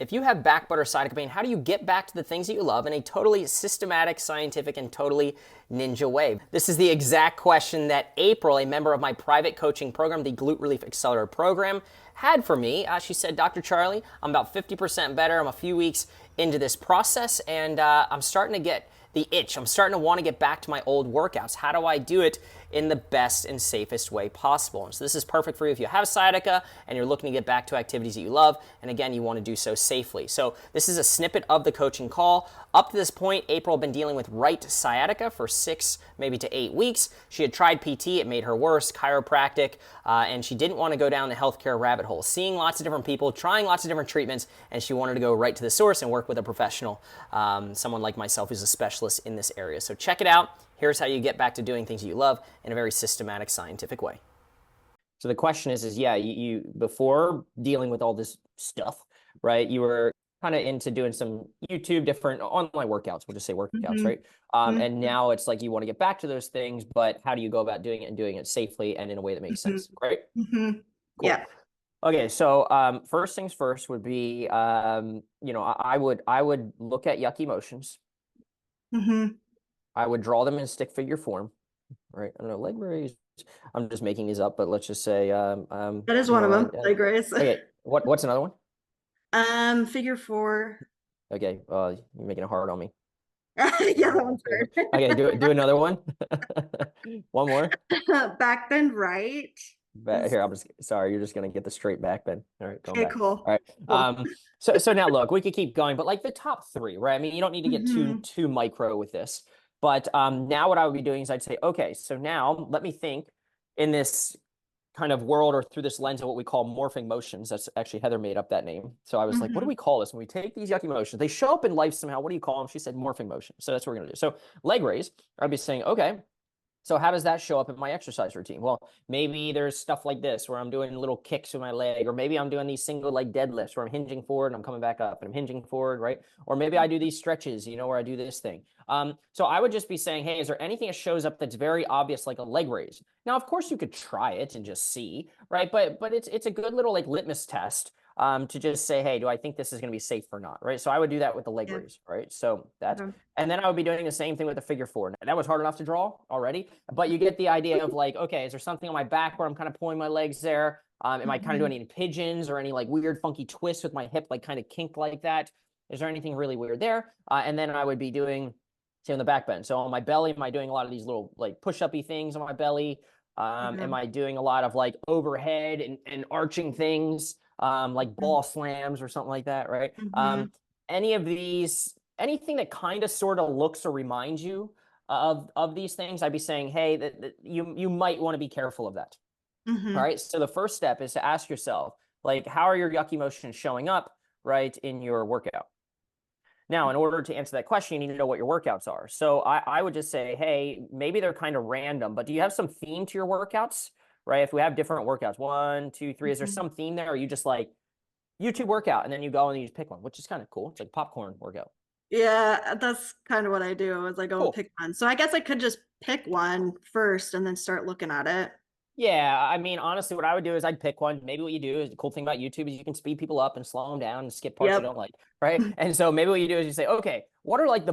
If you have back butt or sciatica pain, how do you get back to the things that you love in a totally systematic, scientific, and totally ninja way? This is the exact question that April, a member of my private coaching program, the Glute Relief Accelerator Program, had for me. She said, Dr. Charlie, I'm about 50% better. I'm a few weeks into this process, and I'm starting to get the itch. I'm starting to want to get back to my old workouts. How do I do it in the best and safest way possible? And so this is perfect for you if you have sciatica and you're looking to get back to activities that you love, and again, you want to do so safely. So this is a snippet of the coaching call. Up to this point, April had been dealing with right sciatica for 6, maybe to 8 weeks. She had tried PT, it made her worse, chiropractic, and she didn't want to go down the healthcare rabbit hole, seeing lots of different people, trying lots of different treatments, and she wanted to go right to the source and work with a professional, someone like myself who's a specialist in this area. So check it out. Here's how you get back to doing things you love in a very systematic, scientific way. So the question is yeah, you before dealing with all this stuff, right, you were kind of into doing some YouTube, different online workouts, we'll just say workouts, right? And now it's like you want to get back to those things, but how do you go about doing it and doing it safely and in a way that makes sense, right? Cool. Yeah. Okay, so first things first would be, I would look at yucky motions. I would draw them in stick figure form, right? I don't know, leg raise. I'm just making these up, but let's just say that is one of them, leg raise. Okay, what's another one? Figure 4. Okay, you're making it hard on me. Yeah, that one's hard. Okay, do another one. One more. Back bend right. Here, sorry, you're just gonna get the straight back bend. All right, okay, back. cool. All right. Cool. So now look, we could keep going, but like the top 3, right? I mean, you don't need to get too micro with this. But now what I would be doing is I'd say, okay, so now let me think in this kind of world or through this lens of what we call morphing motions. That's actually Heather made up that name. So I was like, what do we call this? When we take these yucky motions, they show up in life somehow. What do you call them? She said morphing motion. So that's what we're going to do. So leg raise, I'd be saying, okay, so how does that show up in my exercise routine? Well, maybe there's stuff like this where I'm doing little kicks with my leg, or maybe I'm doing these single leg deadlifts where I'm hinging forward and I'm coming back up and I'm hinging forward, right? Or maybe I do these stretches, where I do this thing. So I would just be saying, hey, is there anything that shows up that's very obvious, like a leg raise? Now, of course, you could try it and just see, right? But it's a good little like litmus test to just say, hey, do I think this is going to be safe or not, right? So I would do that with the leg raise, right? So that's, and then I would be doing the same thing with the figure 4. Now, that was hard enough to draw already, but you get the idea of like, okay, is there something on my back where I'm kind of pulling my legs there? Am I kind of doing any pigeons or any like weird funky twists with my hip, like kind of kink like that? Is there anything really weird there? And then I would be doing, say, on the back bend. So on my belly, am I doing a lot of these little like push-up-y things on my belly? Am I doing a lot of like overhead and arching things? Like ball slams or something like that, right? Any of these, anything that kind of sort of looks or reminds you of these things, I'd be saying, hey, that you might want to be careful of that. All right. So the first step is to ask yourself, like, how are your yucky motions showing up, right, in your workout? Now, in order to answer that question, you need to know what your workouts are. So I would just say, hey, maybe they're kind of random, but do you have some theme to your workouts? Right? If we have different workouts, 1, 2, 3, is there some theme there? Or are you just like YouTube workout and then you go and you just pick one, which is kind of cool. It's like popcorn workout. Yeah, that's kind of what I do is I go and pick one. So I guess I could just pick one first and then start looking at it. Yeah, I mean, honestly, what I would do is I'd pick one. Maybe what you do is the cool thing about YouTube is you can speed people up and slow them down and skip parts you don't like, right? And so maybe what you do is you say, okay, what are like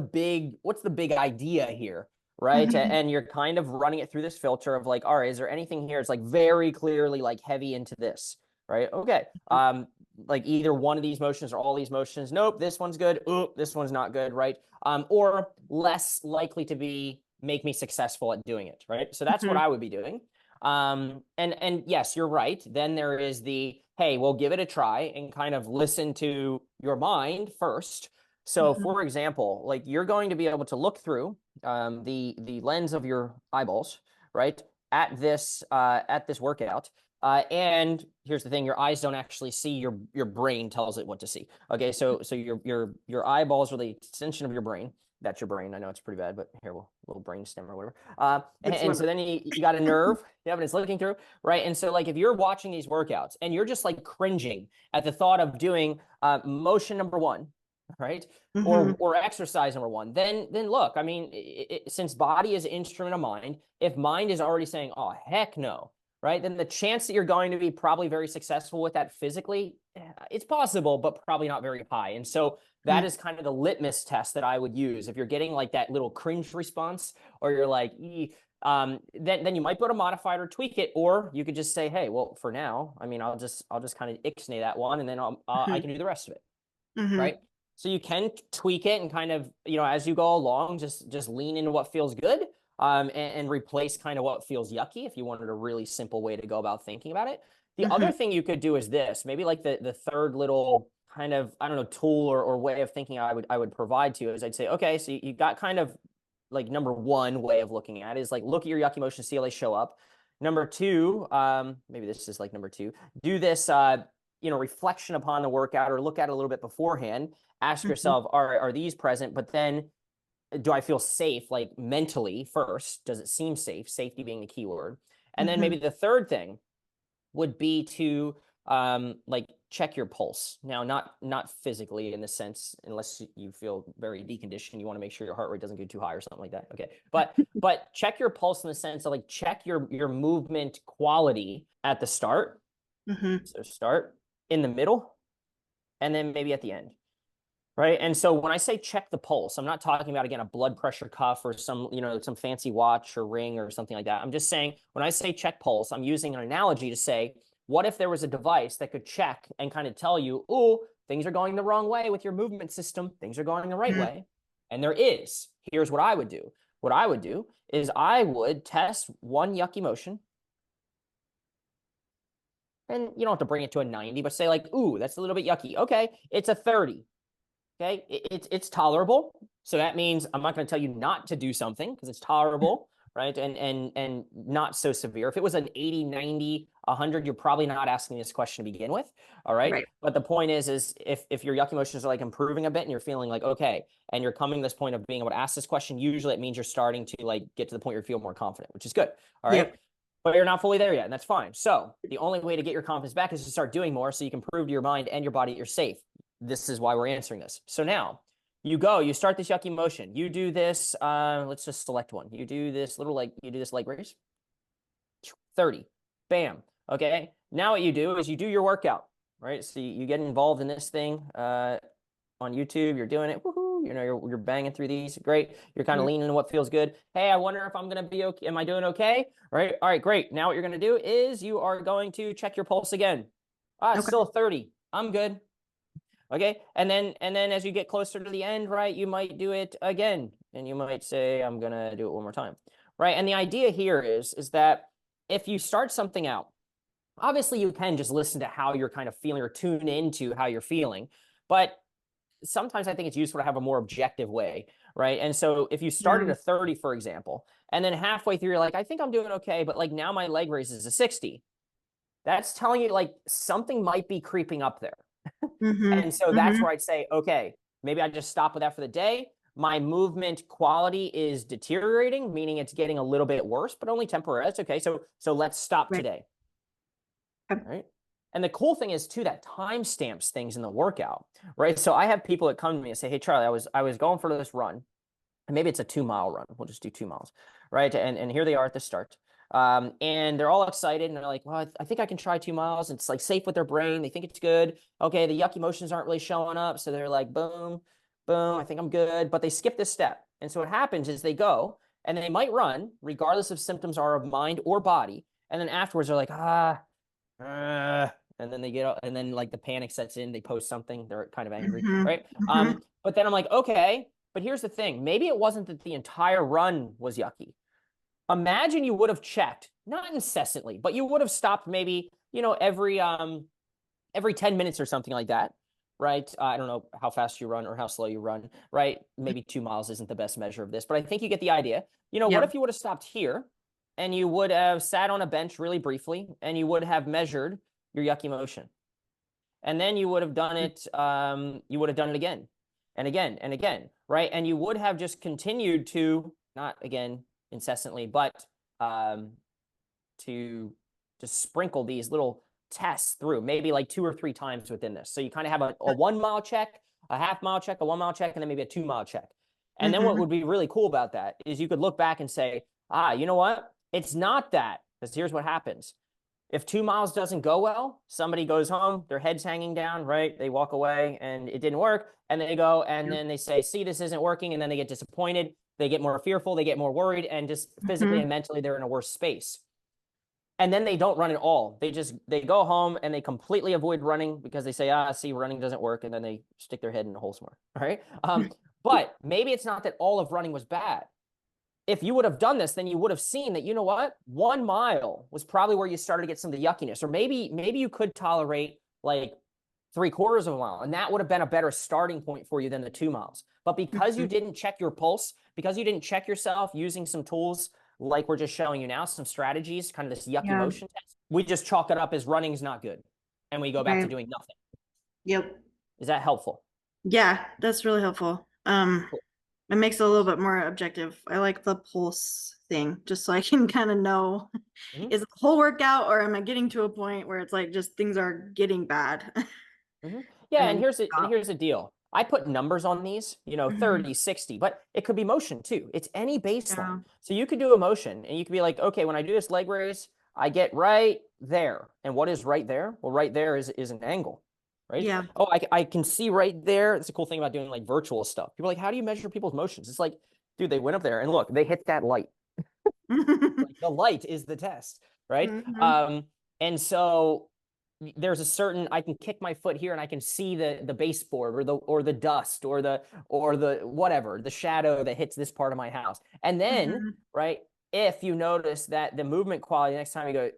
what's the big idea here? Right. And you're kind of running it through this filter of like, all right, is there anything here? It's like very clearly like heavy into this, right? Okay. Like either one of these motions or all these motions. Nope. This one's good. Oop, this one's not good. Right. Or less likely to make me successful at doing it. Right. So that's what I would be doing. And yes, you're right. Then there is hey, we'll give it a try and kind of listen to your mind first. So for example, like you're going to be able to look through the lens of your eyeballs, right, at this workout. And here's the thing: your eyes don't actually see. Your brain tells it what to see. Okay, so your eyeballs are the extension of your brain. That's your brain. I know it's pretty bad, but here, little brain stem or whatever. And so then you got a nerve. Yeah, but it's looking through, right? And so like if you're watching these workouts and you're just like cringing at the thought of doing motion number 1, right? Or exercise number 1, then look, I mean, since body is an instrument of mind, if mind is already saying, oh, heck no, right, then the chance that you're going to be probably very successful with that physically, it's possible, but probably not very high. And so that is kind of the litmus test that I would use. If you're getting like that little cringe response, or you're like, then you might be able to modify it or tweak it, or you could just say, hey, well, for now, I mean, I'll just kind of ixnay that one, and then I can do the rest of it, right? So you can tweak it and kind of, as you go along, just lean into what feels good, and replace kind of what feels yucky if you wanted a really simple way to go about thinking about it. The other thing you could do is this, maybe like the third little kind of, I don't know, tool or way of thinking I would provide to you is I'd say, okay, so you got kind of like number one way of looking at it is like, look at your yucky motions, see how they show up. Number two, maybe this is like number two, do this, reflection upon the workout, or look at it a little bit beforehand. Ask yourself, are these present? But then do I feel safe, like mentally first? Does it seem safe? Safety being the key word. And then maybe the third thing would be to like check your pulse. Now, not physically in the sense, unless you feel very deconditioned, you want to make sure your heart rate doesn't go too high or something like that. Okay. But check your pulse in the sense of like, check your movement quality at the start. So start, in the middle, and then maybe at the end. Right. And so when I say check the pulse, I'm not talking about, again, a blood pressure cuff or some fancy watch or ring or something like that. I'm just saying, when I say check pulse, I'm using an analogy to say, what if there was a device that could check and kind of tell you, oh, things are going the wrong way with your movement system. Things are going the right way. And there is. Here's what I would do. What I would do is I would test one yucky motion. And you don't have to bring it to a 90, but say like, ooh, that's a little bit yucky. Okay, it's a 30. Okay, it's tolerable. So that means I'm not going to tell you not to do something because it's tolerable, right? And not so severe. If it was an 80, 90, 100, you're probably not asking this question to begin with. All right. But the point is if your yucky motions are like improving a bit and you're feeling like, okay, and you're coming to this point of being able to ask this question, usually it means you're starting to like get to the point where you feel more confident, which is good. All right. But you're not fully there yet, and that's fine. So the only way to get your confidence back is to start doing more so you can prove to your mind and your body you're safe. This is why we're answering this. So now you start this yucky motion. You do this, let's just select one. You do this leg raise, 30, bam. Okay. Now what you do is you do your workout, right? So you get involved in this thing on YouTube. You're doing it. Woohoo. You're banging through these. Great. You're kind of leaning into what feels good. Hey, I wonder if I'm going to be okay. Am I doing okay? Right. All right, great. Now what you're going to do is you are going to check your pulse again. It's still 30. I'm good. Okay. And then as you get closer to the end, right, you might do it again. And you might say, I'm going to do it one more time. Right. And the idea here is that if you start something out, obviously you can just listen to how you're kind of feeling or tune into how you're feeling. But sometimes I think it's useful to have a more objective way. Right. And so if you started a 30, for example, and then halfway through, you're like, I think I'm doing okay. But like now my leg raise is a 60. That's telling you like something might be creeping up there. And so that's where I'd say, okay, maybe I just stop with that for the day. My movement quality is deteriorating, meaning it's getting a little bit worse, but only temporary. That's okay. So let's stop today. All right. And the cool thing is too, that time stamps things in the workout, right? So I have people that come to me and say, hey, Charlie, I was going for this run, and maybe it's a 2-mile run. We'll just do 2 miles, right? And here they are at the start. And they're all excited and they're like, well, I think I can try 2 miles. It's like safe with their brain. They think it's good. Okay. The yucky motions aren't really showing up. So they're like, boom, boom, I think I'm good. But they skip this step. And so what happens is they go and they might run regardless if symptoms are of mind or body. And then afterwards they're like, and then they get up and then like the panic sets in, they post something. They're kind of angry. Right. But then I'm like, okay, but here's the thing. Maybe it wasn't that the entire run was yucky. Imagine you would have checked, not incessantly, but you would have stopped maybe, every 10 minutes or something like that, right? I don't know how fast you run or how slow you run, right? Maybe 2 miles isn't the best measure of this, but I think you get the idea. What if you would have stopped here and you would have sat on a bench really briefly and you would have measured your yucky motion? And then you would have done it, again and again and again, right? And you would have just continued to, not again, incessantly, but to just sprinkle these little tests through, maybe like 2 or 3 times within this. So you kind of have a 1 mile check, a half-mile check, a 1 mile check, and then maybe a 2 mile check. And then what would be really cool about that is you could look back and say, you know what? It's not that, because here's what happens. If 2 miles doesn't go well, somebody goes home, their head's hanging down, right? They walk away and it didn't work. And they go and then they say, see, this isn't working. And then they get disappointed. They get more fearful. They get more worried, and just physically and mentally, they're in a worse space. And then they don't run at all. They go home and they completely avoid running because they say, see, running doesn't work. And then they stick their head in a hole somewhere. All right. But maybe it's not that all of running was bad. If you would have done this, then you would have seen that, you know what, 1 mile was probably where you started to get some of the yuckiness, or maybe you could tolerate like 3/4 of a mile, and that would have been a better starting point for you than the 2 miles. But because you didn't check your pulse, because you didn't check yourself using some tools like we're just showing you now, some strategies, kind of this yucky motion test, we just chalk it up as running's not good, and we go back to doing nothing. Yep. Is that helpful? Yeah, that's really helpful. Cool. It makes it a little bit more objective. I like the pulse thing, just so I can kind of know, is it the whole workout, or am I getting to a point where it's like just things are getting bad? Yeah, and here's the deal. I put numbers on these, 30, 60, but it could be motion too. It's any baseline. So you could do a motion and you could be like, okay, when I do this leg raise, I get right there. And what is right there? Well, right there is an angle. Right? Yeah. Oh, I can see right there. It's a cool thing about doing like virtual stuff. People are like, how do you measure people's motions? It's like, dude, they went up there and look, they hit that light. Like, the light is the test, right? And so there's a certain, I can kick my foot here and I can see the baseboard or the dust or the whatever, the shadow that hits this part of my house. And then, right, if you notice that the movement quality next time you go,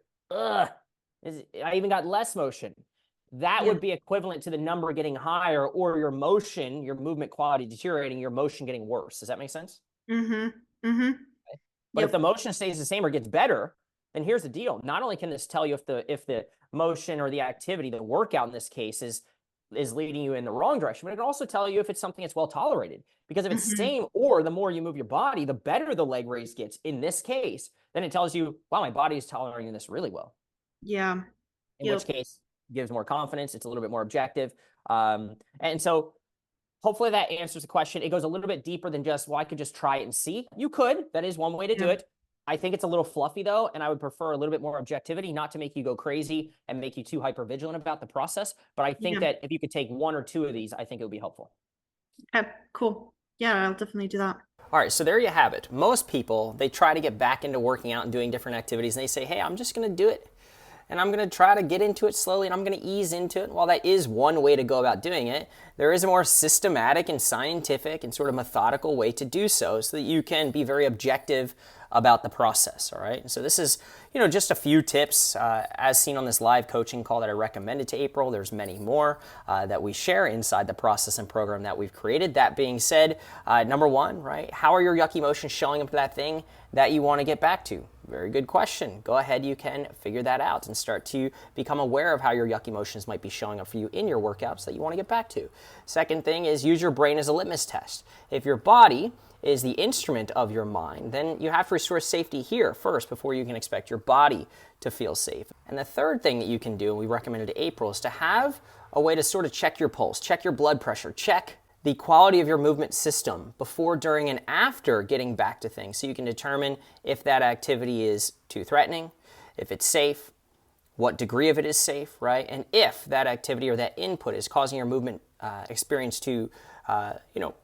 I even got less motion. That would be equivalent to the number getting higher, or your motion, your movement quality deteriorating, your motion getting worse. Does that make sense? But if the motion stays the same or gets better, then here's the deal. Not only can this tell you if the motion or the activity, the workout in this case, is leading you in the wrong direction, but it can also tell you if it's something that's well tolerated. Because if it's the same, or the more you move your body, the better the leg raise gets in this case, then it tells you, wow, my body is tolerating this really well. Yeah. In which case, gives more confidence. It's a little bit more objective. And so hopefully that answers the question. It goes a little bit deeper than just, well, I could just try it and see. You could. That is one way to do it. I think it's a little fluffy though, and I would prefer a little bit more objectivity, not to make you go crazy and make you too hypervigilant about the process. But I think that if you could take 1 or 2 of these, I think it would be helpful. Okay, cool. Yeah, I'll definitely do that. All right, so there you have it. Most people, they try to get back into working out and doing different activities, and they say, hey, I'm just going to do it. And I'm going to try to get into it slowly, and I'm going to ease into it. While that is one way to go about doing it, there is a more systematic and scientific and sort of methodical way to do so that you can be very objective about the process, all right? So this is, just a few tips as seen on this live coaching call that I recommended to April. There's many more that we share inside the process and program that we've created. That being said, number 1, right? How are your yucky motions showing up to that thing that you want to get back to? Very good question. Go ahead, you can figure that out and start to become aware of how your yucky motions might be showing up for you in your workouts that you want to get back to. Second thing is use your brain as a litmus test. If your body is the instrument of your mind, then you have to restore safety here first before you can expect your body to feel safe. And the third thing that you can do, and we recommended to April, is to have a way to sort of check your pulse, check your blood pressure, check the quality of your movement system before, during, and after getting back to things, so you can determine if that activity is too threatening, if it's safe, what degree of it is safe, right? And if that activity or that input is causing your movement experience to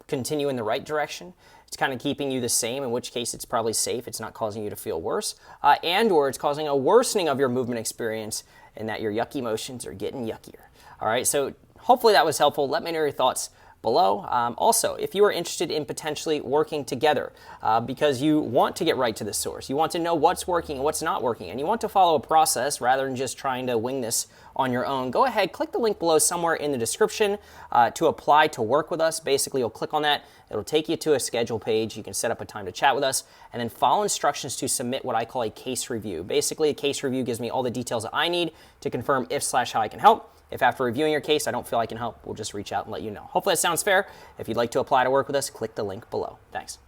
continue in the right direction, it's kind of keeping you the same, in which case it's probably safe, it's not causing you to feel worse, and or it's causing a worsening of your movement experience, and that your yucky motions are getting yuckier. All right, so hopefully that was helpful. Let me know your thoughts below. Also, if you are interested in potentially working together because you want to get right to the source, you want to know what's working and what's not working, and you want to follow a process rather than just trying to wing this on your own, go ahead, click the link below somewhere in the description to apply to work with us. Basically, you'll click on that. It'll take you to a schedule page. You can set up a time to chat with us, and then follow instructions to submit what I call a case review. Basically, a case review gives me all the details that I need to confirm if/how I can help. If after reviewing your case I don't feel I can help, we'll just reach out and let you know. Hopefully that sounds fair. If you'd like to apply to work with us, click the link below. Thanks.